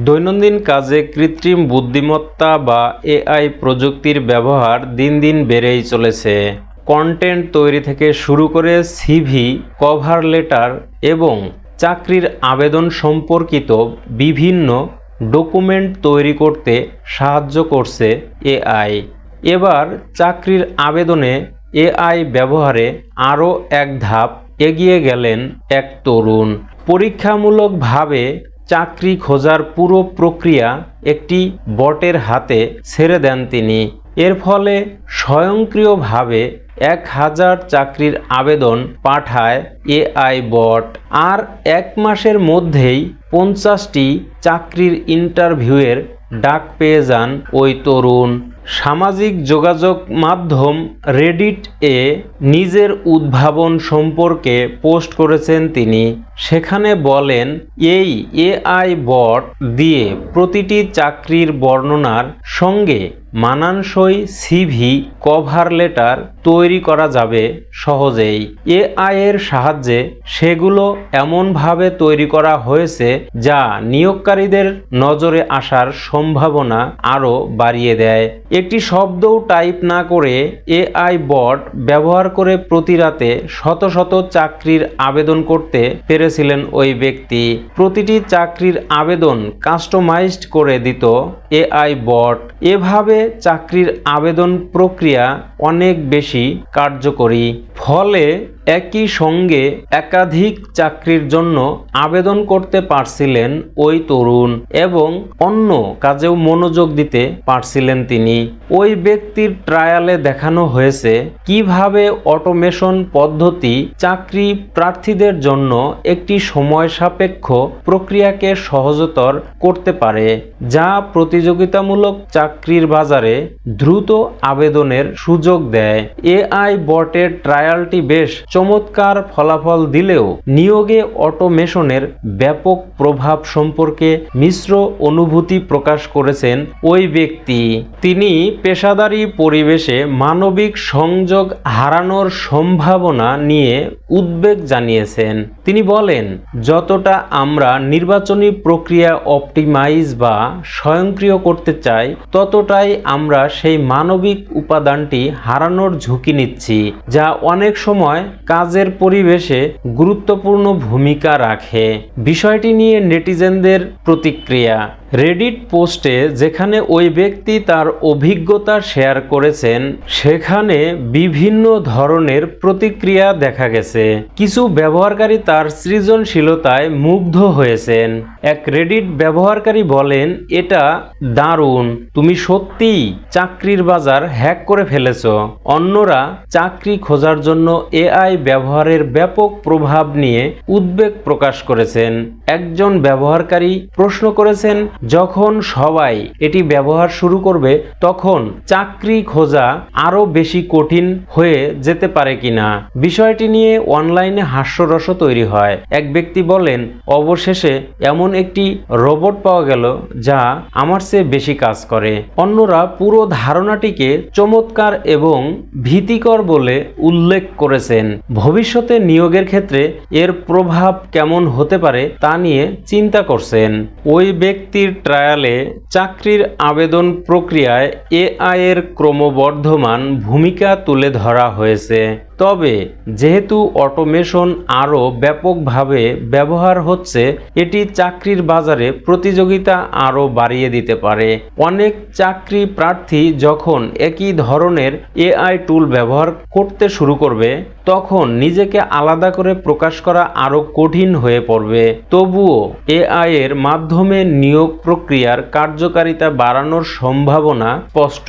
দৈনন্দিন কাজে কৃত্রিম বুদ্ধিমত্তা বা এআই প্রযুক্তির ব্যবহার দিন দিন বেড়েই চলেছে। কন্টেন্ট তৈরি থেকে শুরু করে সিভি, কভার লেটার এবং চাকরির আবেদন সম্পর্কিত বিভিন্ন ডকুমেন্ট তৈরি করতে সাহায্য করছে এআই। এবার চাকরির আবেদনে এআই ব্যবহারে আরও এক ধাপ এগিয়ে গেলেন এক তরুণ। পরীক্ষামূলকভাবে চাকরি খোঁজার পুরো প্রক্রিয়া একটি বটের হাতে ছেড়ে দেন তিনি। এর ফলে স্বয়ংক্রিয়ভাবে 1000 চাকরির আবেদন পাঠায় এআই বট। আর 1 মাসের মধ্যেই 50টি চাকরির ইন্টারভিউয়ের ডাক পেয়ে যান ওই তরুণ। সামাজিক যোগাযোগ মাধ্যম রেডিট এ নিজের উদ্ভাবন সম্পর্কে পোস্ট করেছেন তিনি। সেখানে বলেন, এই এআই বট দিয়ে প্রতিটি চাকরির বর্ণনার সঙ্গে মানানসই সিভি, কভার লেটার তৈরি করা যাবে সহজেই। এআই এর সাহায্যে সেগুলো এমনভাবে তৈরি করা হয়েছে যা নিয়োগকারীদের নজরে আসার সম্ভাবনা আরও বাড়িয়ে দেয়। একটি শব্দও টাইপ না করে এআই বট ব্যবহার করে প্রতি রাতে শত শত চাকরির আবেদন করতে পেরেছিলেন ওই ব্যক্তি। প্রতিটি চাকরির আবেদন কাস্টমাইজড করে দিত এআই বট। এভাবে চাকরির আবেদন প্রক্রিয়া অনেক বেশি কার্যকরী। ফলে একই সঙ্গে একাধিক চাকরির জন্য আবেদন করতে পারছিলেন ওই তরুণ এবং অন্য কাজেও মনোযোগ দিতে পারছিলেন তিনি। ওই ব্যক্তির ট্রায়ালে দেখানো হয়েছে কিভাবে অটোমেশন পদ্ধতি চাকরি প্রার্থীদের জন্য একটি সময় সাপেক্ষ প্রক্রিয়াকে সহজতর করতে পারে, যা প্রতিযোগিতামূলক চাকরির বাজারে দ্রুত আবেদনের সুযোগ দেয়। এআই বটের ট্রায়ালটি বেশ চমৎকার ফলাফল দিলেও নিয়োগে অটোমেশনের ব্যাপক প্রভাব সম্পর্কে মিশ্র অনুভূতি প্রকাশ করেছেন ওই ব্যক্তি। তিনি পেশাদারী পরিবেশে মানবিক সংযোগ হারানোর সম্ভাবনা নিয়ে উদ্বেগ জানিয়েছেন। তিনি বলেন, যতটা আমরা নির্বাচনী প্রক্রিয়া অপটিমাইজ বা স্বয়ংক্রিয় করতে চাই, ততটাই আমরা সেই মানবিক উপাদানটি হারানোর ঝুঁকি নিচ্ছি, যা অনেক সময় কাজের পরিবেশে গুরুত্বপূর্ণ ভূমিকা রাখে। বিষয়টি নিয়ে নেটিজেনদের প্রতিক্রিয়া। রেডিট পোস্টে যেখানে ওই ব্যক্তি তার অভিজ্ঞতা শেয়ার করেছেন, সেখানে বিভিন্ন ধরনের প্রতিক্রিয়া দেখা গেছে। কিছু ব্যবহারকারী তার সৃজনশীলতায় মুগ্ধ হয়েছেন। এক রেডিট ব্যবহারকারী বলেন, এটা দারুণ, তুমি সত্যিই চাকরির বাজার হ্যাক করে ফেলেছ। অন্যরা চাকরি খোঁজার জন্য এআই ব্যবহারের ব্যাপক প্রভাব নিয়ে উদ্বেগ প্রকাশ করেছেন। একজন ব্যবহারকারী প্রশ্ন করেছেন, যখন সবাই এটি ব্যবহার শুরু করবে তখন চাকরি খোঁজা আরো বেশি কঠিন হয়ে যেতে পারে কিনা। বিষয়টি নিয়ে অনলাইনে হাস্যরস তৈরি হয়। এক ব্যক্তি বলেন, অবশেষে এমন একটি রোবট পাওয়া গেল যা আমার চেয়ে বেশি কাজ করে। অন্যরা পুরো ধারণাটিকে চমৎকার এবং ভীতিকর বলে উল্লেখ করেছেন। ভবিষ্যতে নিয়োগের ক্ষেত্রে এর প্রভাব কেমন হতে পারে তা নিয়ে চিন্তা করছেন। ওই ব্যক্তির ট্রায়ালে চাকরির আবেদন প্রক্রিয়ায় এআই এর ক্রমবর্ধমান ভূমিকা তুলে ধরা হয়েছে। তবে যেহেতু অটোমেশন আরও ব্যাপকভাবে ব্যবহার হচ্ছে, এটি চাকরির বাজারে প্রতিযোগিতা আরও বাড়িয়ে দিতে পারে। অনেক চাকরি প্রার্থী যখন একই ধরনের এআই টুল ব্যবহার করতে শুরু করবে, তখন নিজেকে আলাদা করে প্রকাশ করা আরও কঠিন হয়ে পড়বে। তবুও এআই এর মাধ্যমে নিয়োগ প্রক্রিয়ার কার্যকারিতা বাড়ানোর সম্ভাবনা স্পষ্ট।